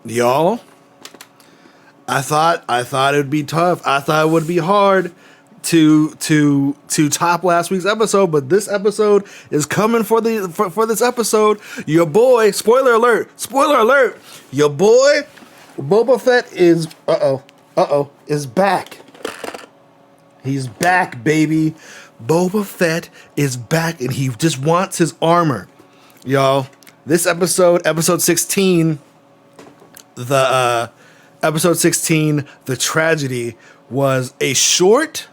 Y'all, I thought it would be tough. I thought it would be hard to top last week's episode, but this episode is coming for this episode. Your boy, spoiler alert, your boy Boba Fett is is back. He's back, baby. Boba Fett is back, and he just wants his armor. Y'all, this episode 16, the tragedy, was a short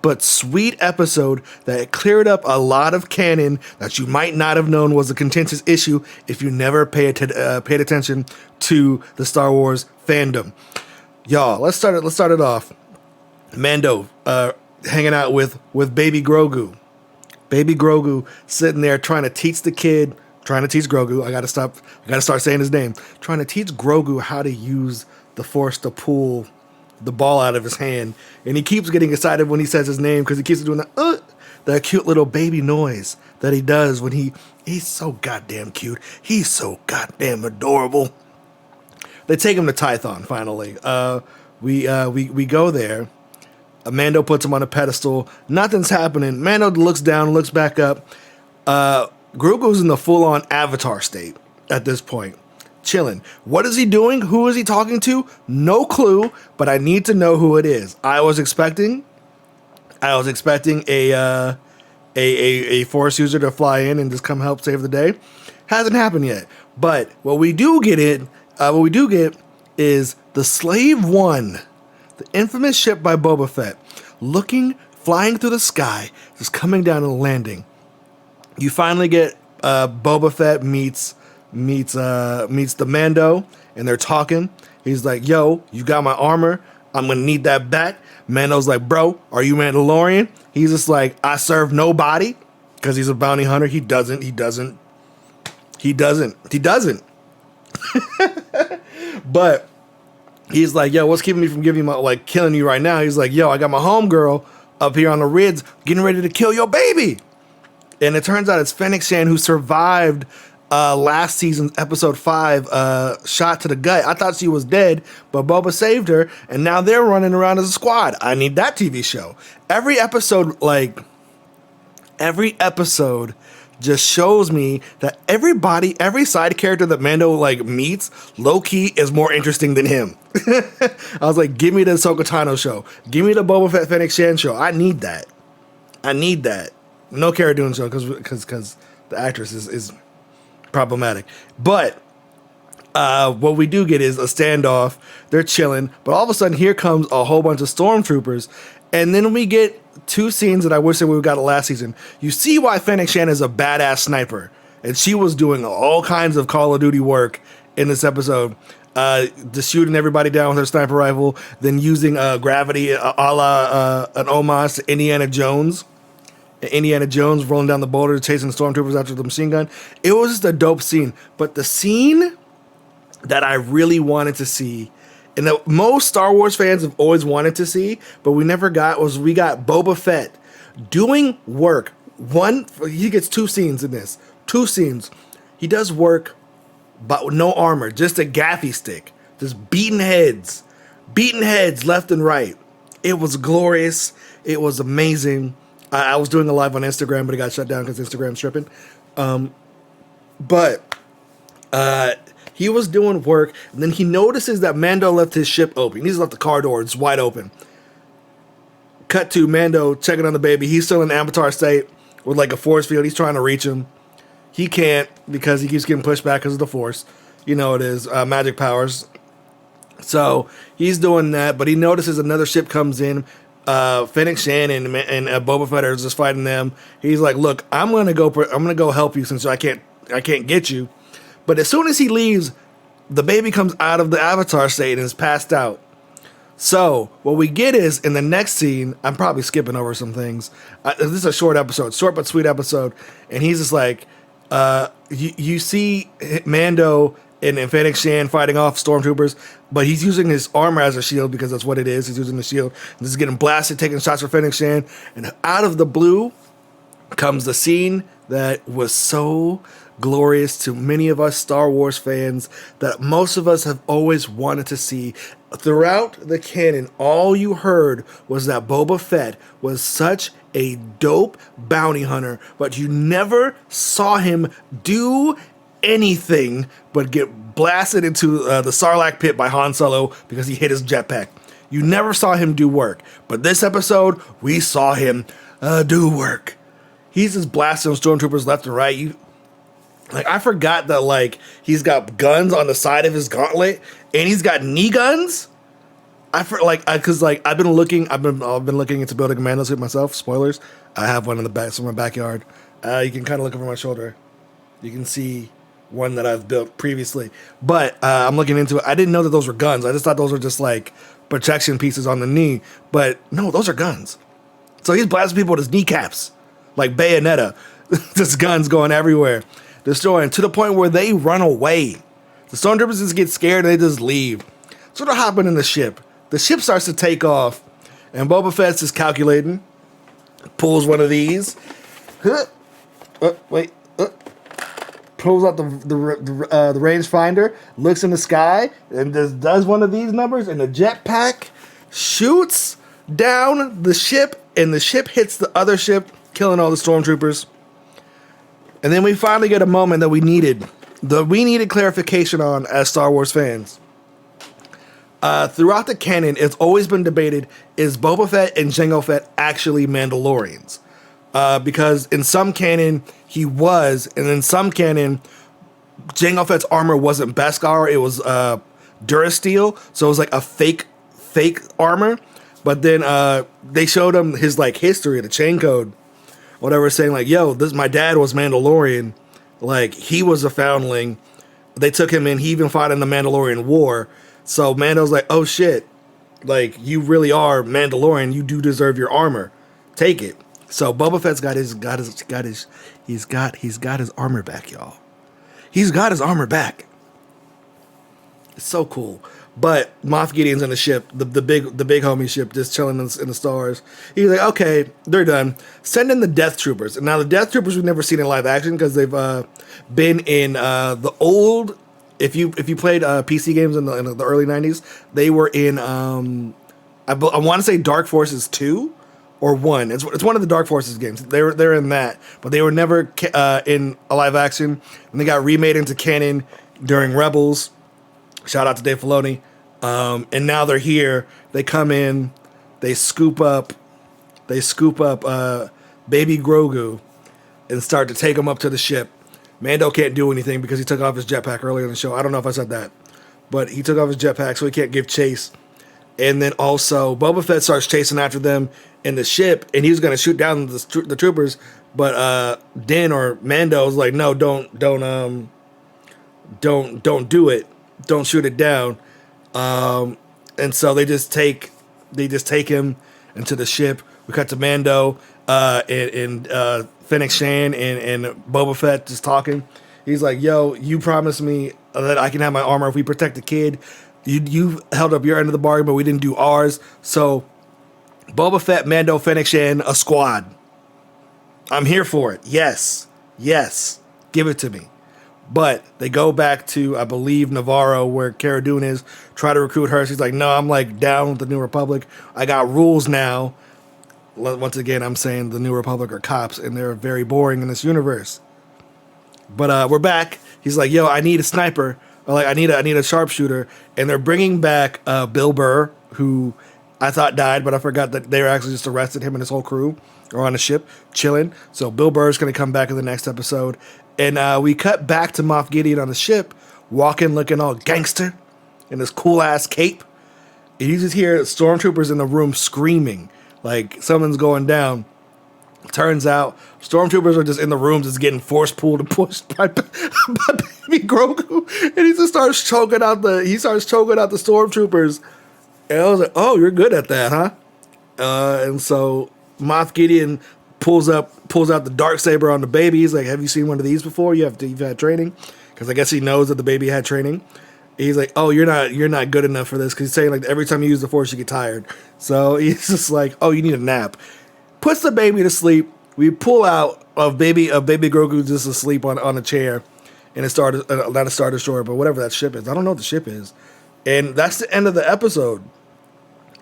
but sweet episode that cleared up a lot of canon that you might not have known was a contentious issue if you never paid attention to the Star Wars fandom. Y'all, let's start it off. Mando hanging out with baby Grogu. Baby Grogu sitting there trying to teach Grogu. I gotta start saying his name. Trying to teach Grogu how to use the Force to pull the ball out of his hand, and he keeps getting excited when he says his name because he keeps doing that cute little baby noise that he does when he's so goddamn cute. He's so goddamn adorable. They take him to Tython finally. We go there. Mando puts him on a pedestal. Nothing's happening. Mando looks down, looks back up. Grogu's in the full-on Avatar state at this point. Chilling. What is he doing? Who is he talking to? No clue, but I need to know who it is. I was expecting a Force user to fly in and just come help save the day. Hasn't happened yet. But what we do get is the Slave One, the infamous ship by Boba Fett, flying through the sky, just coming down and landing. You finally get Boba Fett meets the Mando, and they're talking. He's like, yo, you got my armor. I'm going to need that back. Mando's like, bro, are you Mandalorian? He's just like, I serve nobody, because he's a bounty hunter. He doesn't. But he's like, yo, what's keeping me from killing you right now? He's like, yo, I got my homegirl up here on the Ridge getting ready to kill your baby. And it turns out it's Fennec Shand who survived last season's episode 5 shot to the gut. I thought she was dead, but Boba saved her, and now they're running around as a squad. I need that TV show. Every episode just shows me that every side character that Mando meets, low-key is more interesting than him. I was like, give me the Ahsoka Tano show. Give me the Boba Fett Fennec Shand show. I need that. No Cara Dune show because the actress is problematic. But what we do get is a standoff. They're chilling, but all of a sudden here comes a whole bunch of stormtroopers, and then we get 2 scenes that I wish that we got last season. You see why Fennec Shand is a badass sniper, and she was doing all kinds of Call of Duty work in this episode. Just shooting everybody down with her sniper rifle, then using gravity a la an homage to Indiana Jones rolling down the boulder, chasing stormtroopers after the machine gun. It was just a dope scene. But the scene that I really wanted to see, and that most Star Wars fans have always wanted to see, but we never got, we got Boba Fett doing work. He gets 2 scenes in this. 2 scenes. He does work, but with no armor, just a gaffy stick, just beating heads left and right. It was glorious. It was amazing. I was doing a live on Instagram, but it got shut down because Instagram's tripping. But he was doing work, and then he notices that Mando left his ship open. He's left the car door, it's wide open. Cut to Mando checking on the baby. He's still in Avatar state with a force field. He's trying to reach him. He can't because he keeps getting pushed back because of the Force. You know it is, magic powers. So he's doing that, but he notices another ship comes in. Fennec Shand and Boba Fett are just fighting them. He's like, "Look, I'm gonna go help you since I can't get you." But as soon as he leaves, the baby comes out of the Avatar state and is passed out. So what we get is in the next scene. I'm probably skipping over some things. This is a short but sweet episode, and he's just like, you see Mando and Fennec Shand fighting off stormtroopers, but he's using his armor as a shield because that's what it is. He's using the shield. This is getting blasted, taking shots for Fennec Shand, and out of the blue comes the scene that was so glorious to many of us Star Wars fans that most of us have always wanted to see. Throughout the canon, all you heard was that Boba Fett was such a dope bounty hunter, but you never saw him do anything but get blasted into the Sarlacc pit by Han Solo because he hit his jetpack. You never saw him do work, but this episode, we saw him do work. He's just blasting stormtroopers left and right. I forgot that he's got guns on the side of his gauntlet, and he's got knee guns. I've been looking into building a Mando suit myself. Spoilers, I have one in the back, in my backyard. You can kind of look over my shoulder. You can see one that I've built previously, but I'm looking into it. I didn't know that those were guns. I just thought those were just protection pieces on the knee, but no, those are guns. So he's blasting people with his kneecaps, like Bayonetta. Just guns going everywhere, destroying to the point where they run away. The stormtroopers just get scared and they just leave. So they're hopping in the ship. The ship starts to take off, and Boba Fett's just calculating. Pulls one of these. Pulls out the rangefinder, looks in the sky, and just does one of these numbers, and the jetpack shoots down the ship, and the ship hits the other ship, killing all the stormtroopers. And then we finally get a moment that we needed clarification on as Star Wars fans. Throughout the canon, it's always been debated, is Boba Fett and Jango Fett actually Mandalorians? Because in some canon, he was, and in some canon, Jango Fett's armor wasn't Beskar, it was Durasteel, so it was a fake armor. But then they showed him his history, the chain code, whatever, saying yo, my dad was Mandalorian, he was a foundling. They took him in, he even fought in the Mandalorian War. So Mando's oh shit, you really are Mandalorian, you do deserve your armor, take it. So Boba Fett's got his armor back, y'all. He's got his armor back. It's so cool. But Moff Gideon's in the ship, the big homie ship, just chilling in the stars. He's okay, they're done. Send in the Death Troopers. And now the Death Troopers we've never seen in live action because they've been in the old. If you played PC games in the early 90s, they were in I want to say Dark Forces 2 or 1. It's one of the Dark Forces games. They're in that, but they were never in a live action, and they got remade into canon during Rebels. Shout out to Dave Filoni. And now they're here. They come in, they scoop up baby Grogu and start to take him up to the ship. Mando can't do anything because he took off his jetpack earlier in the show. I don't know if I said that, but he took off his jetpack, so he can't give chase. And then also Boba Fett starts chasing after them in the ship, and he was going to shoot down the troopers, but Din or Mando was no, don't do it. Don't shoot it down. And so they just take him into the ship. We cut to Mando and Fennec Shand and Boba Fett just talking. He's yo, you promised me that I can have my armor if we protect the kid. You held up your end of the bargain, but we didn't do ours. So Boba Fett, Mando, Fennec Shand, a squad. I'm here for it. Yes. Give it to me. But they go back to, I believe, Navarro, where Cara Dune is, try to recruit her. She's no, I'm down with the New Republic. I got rules now. Once again, I'm saying the New Republic are cops, and they're very boring in this universe. But we're back. He's yo, I need a sniper. Or I need a sharpshooter. And they're bringing back Bill Burr, who I thought died, but I forgot that they were actually just arrested. Him and his whole crew are on a ship, chilling. So Bill Burr's going to come back in the next episode. And we cut back to Moff Gideon on the ship, walking, looking all gangster in this cool-ass cape. And you just hear stormtroopers in the room screaming, something's going down. Turns out, stormtroopers are just in the room, just getting force pulled and pushed by baby Grogu. And he just starts choking out the stormtroopers. And I was oh, you're good at that, huh? And so Moff Gideon pulls out the Darksaber on the baby. He's have you seen one of these before? You've had training? Because I guess he knows that the baby had training. He's oh, you're not good enough for this. Because he's saying every time you use the Force, you get tired. So he's just oh, you need a nap. Puts the baby to sleep. We pull out of baby Grogu just asleep on a chair, and it started not a Star Destroyer, but whatever that ship is. I don't know what the ship is, and that's the end of the episode.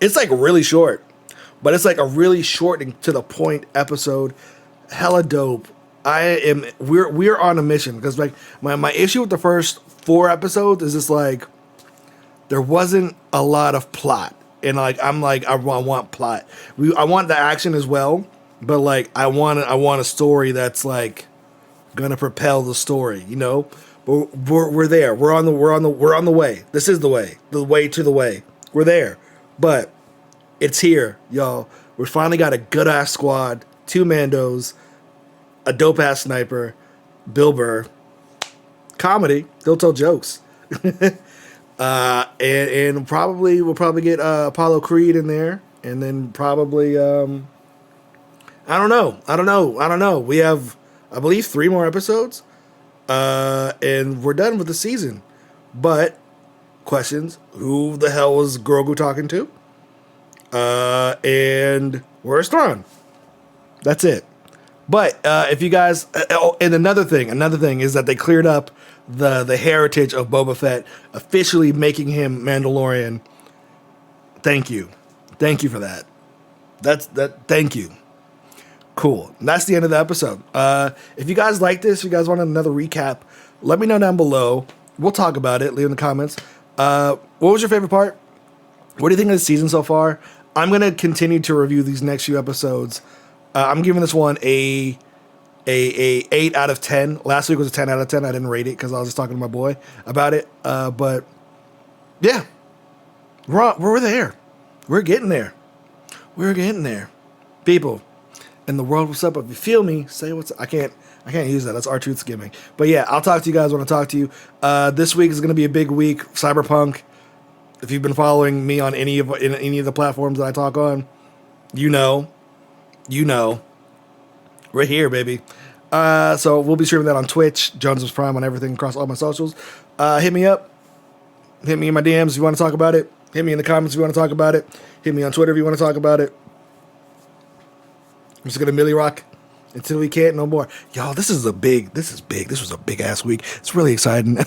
It's like really short, but it's like a really short and to the point episode. Hella dope. We're on a mission because like my issue with the first 4 episodes is just like there wasn't a lot of plot, and like I want plot. I want the action as well, but like I want a story that's like gonna propel the story, you know. But we're there. We're on the way. This is the way to the way. We're there, but it's here, y'all. We finally got a good ass squad, 2 Mandos, a dope ass sniper, Bill Burr, comedy. They'll tell jokes, and probably we'll probably get Apollo Creed in there, and then probably I don't know. We have, I believe, 3 more episodes, and we're done with the season. But questions: who the hell was Grogu talking to? And where's Thrawn? That's it. But if you guys, and another thing is that they cleared up the heritage of Boba Fett, officially making him Mandalorian. Thank you for that. Thank you. Cool. And that's the end of the episode. If you guys like this, if you guys want another recap, let me know down below. We'll talk about it. Leave in the comments. What was your favorite part? What do you think of the season so far? I'm gonna continue to review these next few episodes. I'm giving this one a 8 out of 10. Last week was a 10 out of 10. I didn't rate it because I was just talking to my boy about it. But yeah, we're there. We're getting there. We're getting there. People in the world, what's up? If you feel me, say what's up. I can't use that. That's R-Truth skimming. But yeah, I'll talk to you guys when I talk to you. This week is going to be a big week. Cyberpunk. If you've been following me on any of the platforms that I talk on, you know, we're here, baby. So we'll be streaming that on Twitch, Jonesmusprime on everything across all my socials. Hit me up. Hit me in my DMs if you want to talk about it. Hit me in the comments if you want to talk about it. Hit me on Twitter if you want to talk about it. I'm just gonna Millie Rock until we can't no more. Y'all, this is big. This was a big ass week. It's really exciting.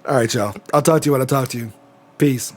All right, y'all. I'll talk to you when I talk to you. Peace.